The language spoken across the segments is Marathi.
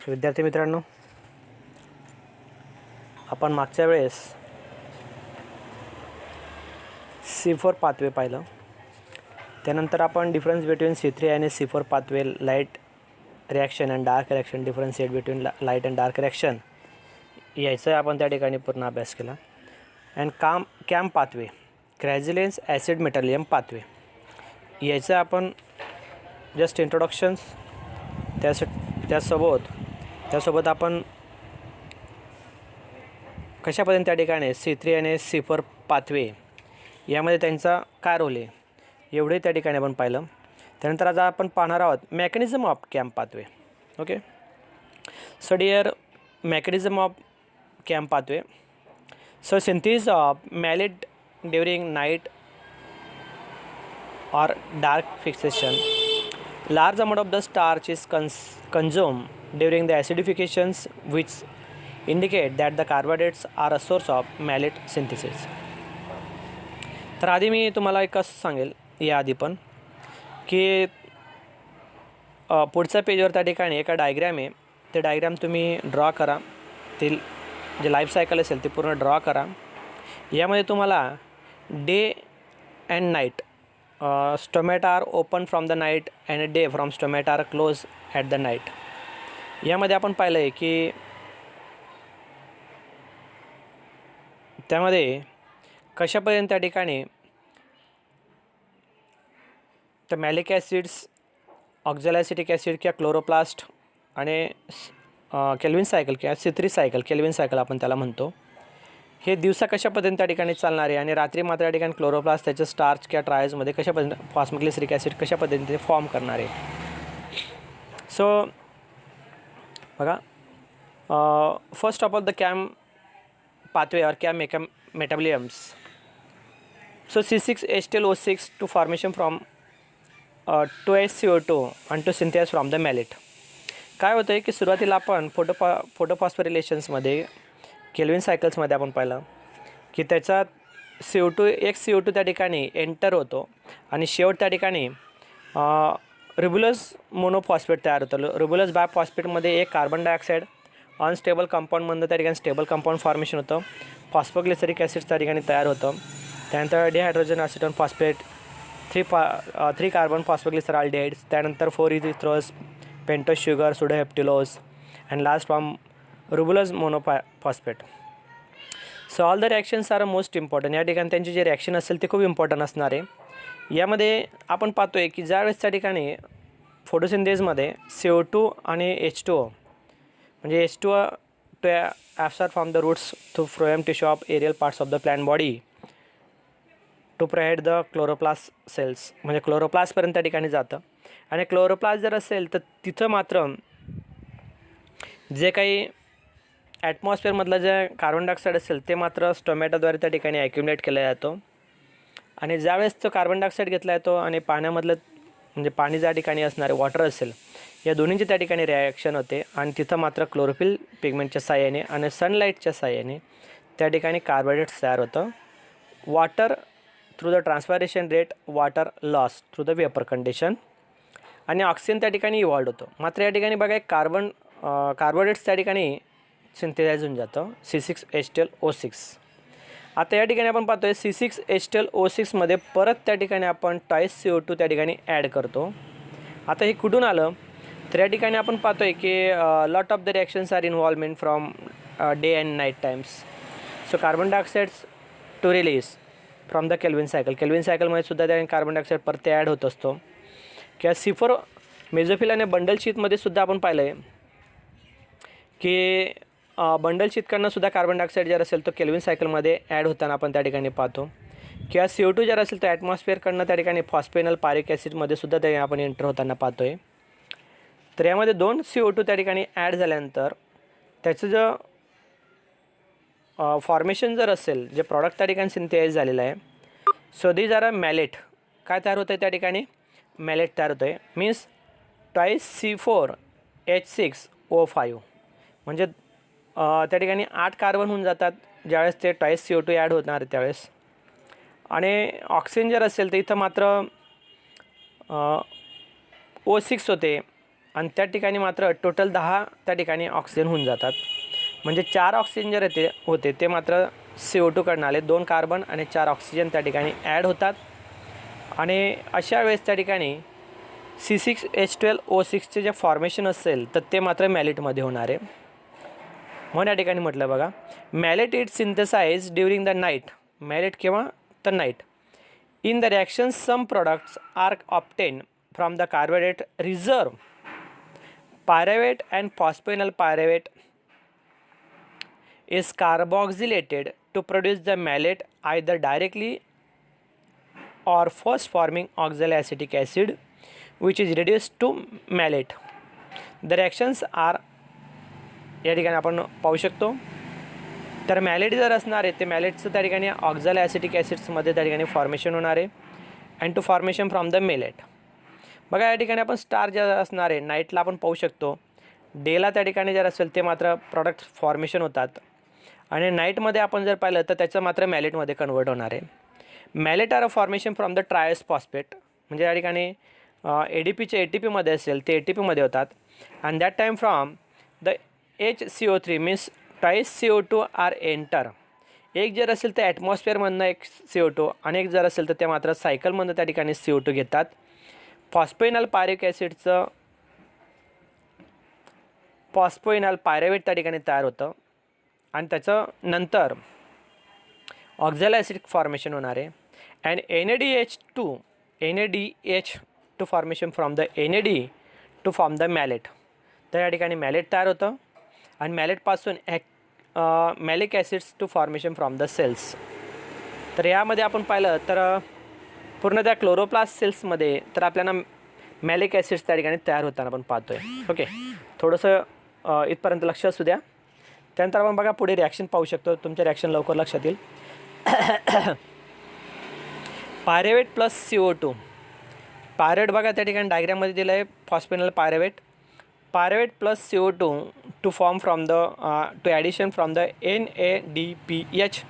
विद्यार्थी मित्रांनो, आपण मागच्या वेळेस C4 पाथवे पाहिलं. त्यानंतर आपण डिफरन्स बिटवीन C3 आणि C4 pathway, light reaction and dark reaction, differentiate between light and dark reaction याचा आपण त्या ठिकाणी पूर्ण अभ्यास केला. And CAM pathway, crassulacean acid metabolism pathway याचं आपण जस्ट इंट्रोडक्शन्स. त्यासोबत आपण कशा पद्धतीने त्या ठिकाणी C3 आणि C4 पाथवे यामध्ये त्यांचा काय रोल आहे एवढे त्या ठिकाणी आपण पाहिलं. त्यानंतर आज आपण पाहणार आहोत mechanism of camp pathway. Okay, so dear, mechanism of camp pathway. So synthesis of malate during night or dark fixation. Large amount of the starch is consumed during the acidifications, which indicate that the carbohydrates are a source of malate synthesis. तर आधी मी तुम्हाला एक असं सांगेल या आधी पण की पुढच्या पेजवर त्या ठिकाणी एका डायग्रॅम आहे. ते डायग्रॅम तुम्ही ड्रॉ करा. ते जे लाईफ सायकल असेल ते पूर्ण ड्रॉ करा. यामध्ये तुम्हाला day and night, stomata are open from the night and day from stomata are close at the night. यामध्ये आपण पाहिलं आहे की त्यामध्ये कशापर्यंत त्या ठिकाणी तर मॅलिक ॲसिड्स, ऑक्झॅलॅसिटिक ॲसिड किंवा क्लोरोप्लास्ट आणि केल्विन सायकल किंवा C3 सायकल, केल्विन सायकल आपण त्याला म्हणतो, हे दिवसा कशा पद्धतीने त्या ठिकाणी चालणार आहे आणि रात्री मात्र या ठिकाणी क्लोरोप्लास्ट त्याच्या स्टार्च किंवा ट्रायल्समध्ये कशा पद्धतीने फॉस्फोग्लिसरिक ॲसिड कशा पद्धतीने फॉर्म करणार आहे. सो बघा, first of all the CAM pathway और CAM metabolisms. So C6H12O6 to formation from 2HCO2 आणि to synthesis from the malate. काय होतं आहे की सुरुवातीला आपण फोटोफॉस्फोरिलेशन्समध्ये केल्विन सायकल्समध्ये आपण पाहिलं की त्याचा एक CO2 त्या ठिकाणी एंटर होतो आणि शेवट त्या ठिकाणी रिब्युलस मोनोफॉस्फेट तयार होतं. रिब्युलस बायफॉस्फेटमध्ये एक कार्बन डायऑक्साईड अनस्टेबल कंपाऊंडमधनं त्या ठिकाणी स्टेबल कंपाऊंड फॉर्मेशन होतं. फॉस्फोग्लिसरिक ॲसिड त्या ठिकाणी तयार होतं. त्यानंतर dehydrogen acetone phosphate, 3 carbon phosphoglyceraldehydes, त्यानंतर 4 erythrose, pentose sugar, sedoheptulose and last from ribulose monophosphate. So all the reactions are most important. या ठिकाणी त्यांची जे रिॲक्शन असेल ते खूप इम्पॉर्टंट असणार आहे. यामध्ये आपण पाहतो आहे की ज्यावेळेस त्या ठिकाणी फोटोसिंथेसिसमध्ये CO2 आणि H2O म्हणजे H2O to absorb from the roots through phloem tissue of aerial parts of the plant body to provide the chloroplast cells, म्हणजे क्लोरोप्लास्टपर्यंत त्या ठिकाणी जातं. आणि क्लोरोप्लास्ट जर असेल तर तिथं मात्र जे काही ॲटमॉस्फिअरमधलं जे कार्बन डायऑक्साईड असेल ते मात्र स्टोमॅटाद्वारे त्या ठिकाणी ॲक्युमुलेट केला जातो. आणि ज्यावेळेस तो कार्बन डायऑक्साईड घेतला जातो आणि पाण्यामधलं म्हणजे पाणी ज्या ठिकाणी असणारे वॉटर असेल या दोन्हींची त्या ठिकाणी रिॲक्शन होते आणि तिथं मात्र क्लोरोफिल पिगमेंटच्या साहाय्याने आणि सनलाईटच्या साहाय्याने त्या ठिकाणी कार्बोहायड्रेट्स तयार होतं. Water through the transpiration rate, water loss through the vapour condition आणि ऑक्सिजन त्या ठिकाणी इव्हॉल्ड होतो. मात्र या ठिकाणी बघा एक कार्बोहायड्रेट्स त्या ठिकाणी सिंथेसाइज होऊन जातं C6H12O6. आता या ठिकाणी आपण पाहतो आहे C6H12O6मध्ये परत त्या ठिकाणी आपण ट्वाइस CO2 त्या ठिकाणी ॲड करतो. आता हे कुठून आलं तर या ठिकाणी आपण पाहतो आहे की lot of the reactions are involvement from day and night times. So carbon dioxides to release from the Calvin cycle. Calvin सायकलमध्ये सुद्धा त्या कार्बन डायऑक्साईड परत ॲड होत असतो. किंवा C4 मेझोफिल आणि बंडल शीथमध्ये सुद्धा आपण पाहिलं आहे की बंडल शीथकडनं सुद्धा कार्बन डायऑक्साईड जर असेल तो केल्विन सायकलमध्ये ॲड होताना आपण त्या ठिकाणी पाहतो. किंवा CO2 जर असेल तर ॲटमॉस्फिअरकडनं त्या ठिकाणी फॉस्फेनल पारिक ॲसिडमध्ये सुद्धा ते आपण एंटर होताना पाहतो आहे. तर यामध्ये 2 CO2 त्या ठिकाणी ॲड झाल्यानंतर त्याचं जर फॉर्मेशन जर असेल, जे प्रॉडक्ट त्या ठिकाणी सिंथेसाइज झालेलं आहे, so these are a malate. काय तयार होतं आहे त्या ठिकाणी? मॅलेट तयार होतं आहे. मीन्स ट्वाइस C4H6O5 म्हणजे त्या ठिकाणी 8 कार्बन होऊन जातात ज्यावेळेस ते ट्वाइस CO2 ॲड होणार त्यावेळेस. आणि ऑक्सिजन जर असेल तर इथं मात्र O6 होते आणि त्या ठिकाणी मात्र टोटल 10 त्या ठिकाणी ऑक्सिजन होऊन जातात. म्हणजे 4 ऑक्सिजन जर होते ते मात्र CO2 कडून आले, 2 कार्बन आणि 4 ऑक्सिजन त्या ठिकाणी ॲड होतात. आणि अशा वेळेस त्या ठिकाणी C6H12O6चे जे फॉर्मेशन असेल तर ते मात्र मॅलेटमध्ये होणार आहे. म्हणून या ठिकाणी म्हटलं बघा, malate it synthesise during the night. Malate किंवा the night. In the reaction some products are obtain from the carbohydrate reserve. Pyruvate and phosphoenol pyruvate is carboxylated to produce the malate either directly or first forming oxaloacetic acid which is reduced to malate. The reactions are या ठिकाणी आपण पाहू शकतो. तर मॅलेट जर असणार आहे ते मॅलेटचं त्या ठिकाणी ऑक्झॅलोॲसिटिक ॲसिड्समध्ये त्या ठिकाणी फॉर्मेशन होणार आहे and to formation from the malate. बघा या ठिकाणी आपण स्टार जे असणार आहे नाईटला आपण पाहू शकतो, डेला त्या ठिकाणी जर असेल ते मात्र प्रॉडक्ट फॉर्मेशन होतात आणि नाईटमध्ये आपण जर पाहिलं तर त्याचं मात्र मॅलेटमध्ये कन्वर्ट होणार आहे. Malate are a formation from the triose phosphate. म्हणजे या ठिकाणी ADPचे ATPमध्ये असेल ते ATPमध्ये होतात and that time from the HCO3 means twice CO2 are enter. एक जर असेल तर ॲटमॉस्फिअरमधनं एक CO2 आणि एक जर असेल तर ते मात्र सायकलमधनं त्या ठिकाणी CO2 घेतात. फॉस्फोइनॉल पायरिक ॲसिडचं फॉस्फोइनॉल पायरेवेट त्या ठिकाणी तयार होतं आणि त्याचं नंतर ऑक्झॅलोॲसिटिक फॉर्मेशन होणार आहे and NADH2 formation from the NAD to form the malate. तर या ठिकाणी मॅलेट तयार होतं आणि मॅलेटपासून malic acids to formation from the cells. तर यामध्ये आपण पाहिलं तर पूर्ण त्या क्लोरोप्लास्ट सेल्समध्ये तर आपल्याला मॅलिक ॲसिड्स त्या ठिकाणी तयार होताना आपण पाहतो आहे. ओके, थोडंसं इथपर्यंत लक्ष असू द्या. त्यानंतर आपण बघा पुढे रिॲक्शन पाहू शकतो, तुमच्या रिॲक्शन लवकर लक्षात येईल. Pyruvate plus CO2. पायरेट बघा त्या ठिकाणी डायग्राममध्ये दिलं आहे phosphoenol pyruvate. Pyruvate plus CO2 to form from the two addition from the NADPH.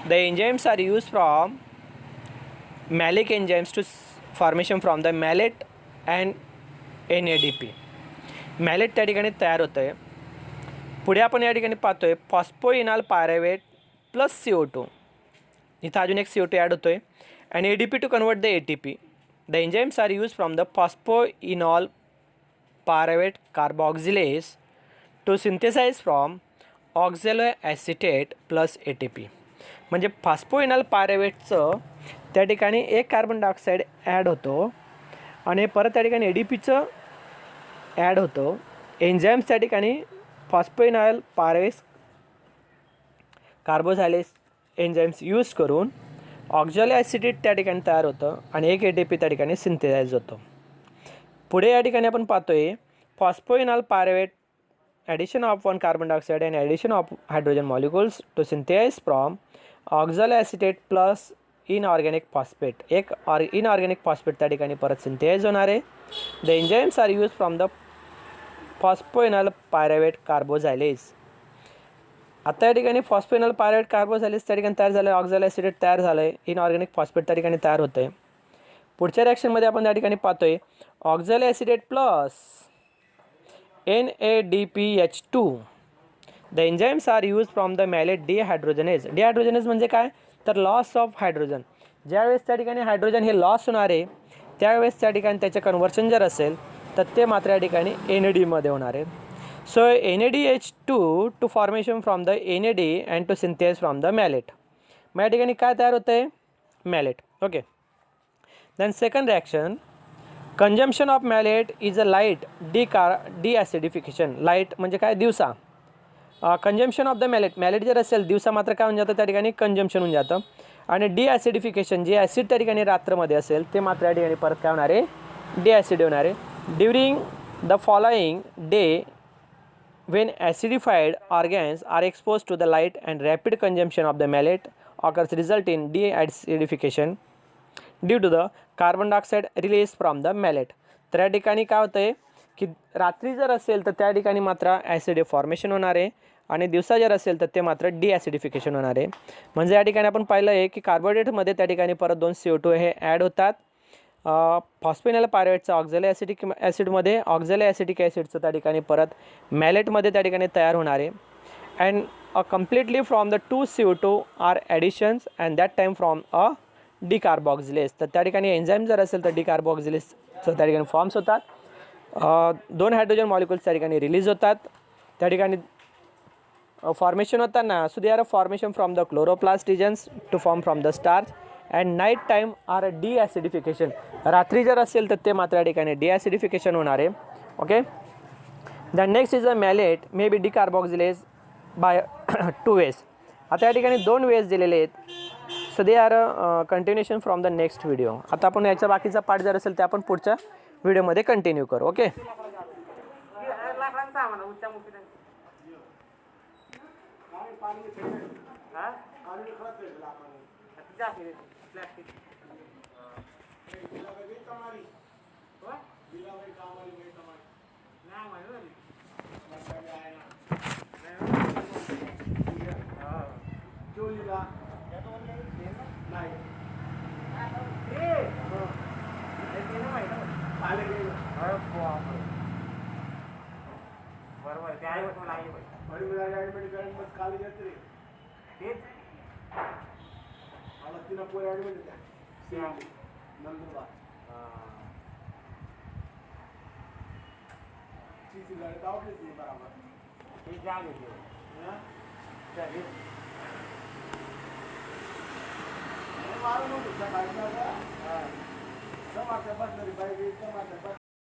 The enzymes are use from malic enzymes to formation from the malate and NADP. Malate त्या ठिकाणी तयार होतं आहे. पुढे आपण या ठिकाणी पाहतो आहे फॉस्फोइनॉल पायरेवेट प्लस CO2. इथं अजून एक CO2 ॲड होतो आहे and ADP to convert the ATP. The enzymes are use from the phosphoenol pyruvate carboxylase to synthesise from oxaloacetate plus ATP. म्हणजे फॉस्फोइनॉल पायरेवेटचं त्या ठिकाणी एक कार्बन डायऑक्साईड ॲड होतो आणि परत त्या ठिकाणी ADPचं ॲड होतो. एन्झाईम्स त्या ठिकाणी phosphoenol pyruvate carboxylase enzymes use करून ऑक्झॅलोॲसिटेट त्या ठिकाणी तयार होतं आणि एक ATP त्या ठिकाणी सिंथेसाइज होतो. पुढे या ठिकाणी आपण पाहतो आहे phosphoenol pyruvate addition of 1 carbon dioxide and addition of hydrogen molecules to synthesise from oxaloacetate plus inorganic phosphate. एक इनऑर्गॅनिक फॉस्फेट त्या ठिकाणी परत सिंथेसाइज होणार आहे. The enzymes are use from the phosphoenol pyruvate carboxylase. आता या ठिकाणी फॉस्फोइनॉल पायरेवेट कार्बोक्सिलेज त्या ठिकाणी तयार झालं आहे, ऑक्झॅलोॲसिटेट तयार झालं आहे, इनऑर्गॅनिक फॉस्फेट त्या ठिकाणी तयार होतं आहे. पुढच्या रिॲक्शनमध्ये आपण त्या ठिकाणी पाहतो आहे oxaloacetate plus NADPH2. The enzymes are use from the malate dehydrogenase. Dehydrogenase म्हणजे काय तर लॉस ऑफ हायड्रोजन. ज्यावेळेस त्या ठिकाणी हायड्रोजन हे लॉस होणार आहे त्यावेळेस त्या ठिकाणी त्याचं कन्व्हर्शन जर असेल तर ते मात्र या ठिकाणी NADमध्ये होणार आहे. So NADH2 to formation from the NAD and to synthesise from the malate. मग या ठिकाणी काय तयार होतं आहे malate. Okay, then second reaction consumption of malate is a light deacidification. Light म्हणजे काय दिवसा. कंजम्पशन ऑफ द मॅलेट जर असेल दिवसा मात्र काय होऊन जातं त्या ठिकाणी कंजम्पशन होऊन जातं आणि डिॲसिडिफिकेशन जे ॲसिड त्या ठिकाणी रात्रमध्ये असेल ते मात्र या ठिकाणी परत काय होणार आहे डिॲसिड होणार आहे. During the following day when acidified organs are exposed to the light and rapid consumption of the malate occurs result in deacidification due to the carbon dioxide released from the malate. तर या ठिकाणी काय होतं आहे की रात्री जर असेल तर त्या ठिकाणी मात्र ॲसिड फॉर्मेशन होणार आहे आणि दिवसा जर असेल तर ते मात्र डिॲसिडिफिकेशन होणार आहे. म्हणजे या ठिकाणी आपण पाहिलं आहे की कार्बोहायड्रेटमध्ये त्या ठिकाणी परत 2 CO2 हे ॲड होतात फॉस्फेनल पायरुवेटचं ऑक्झॅलो ॲसिटिक ॲसिडमध्ये ऑक्झॅलो ॲसिटिक ॲसिडचं त्या ठिकाणी परत मॅलेटमध्ये त्या ठिकाणी तयार होणार आहे. And completely from the 2CO2 are additions and that time from a decarboxylase. तर त्या ठिकाणी एन्झाईम जर असेल तर डिकार्बॉक्झिलेजचं त्या ठिकाणी फॉर्म्स होतात. 2 हायड्रोजन मॉलिक्युल्स त्या ठिकाणी रिलीज होतात. त्या ठिकाणी फॉर्मेशन होताना so they are a formation from the chloroplast regions to form from the starch and night time are a deacidification. रात्री जर असेल तर ते मात्र या ठिकाणी डिॲसिडिफिकेशन होणार आहे. Okay. The next is a malate may be decarboxylase by 2 ways. आता या ठिकाणी 2 वेज दिलेले आहेत. So they are continuation from the next video. आता आपण याचा बाकीचा पार्ट जर असेल ते आपण पुढच्या व्हिडिओमध्ये कंटिन्यू करू. ओके. बरोबर ते आहे मला आहे खाली येते तेच मला तिला पोरी ॲडमिट होत्या नंदुरबार तिची गाडी दावली ती बरोबर ती जाग येते मारून सकाळी समाजच्या बसणारी बाई समाजच्या बस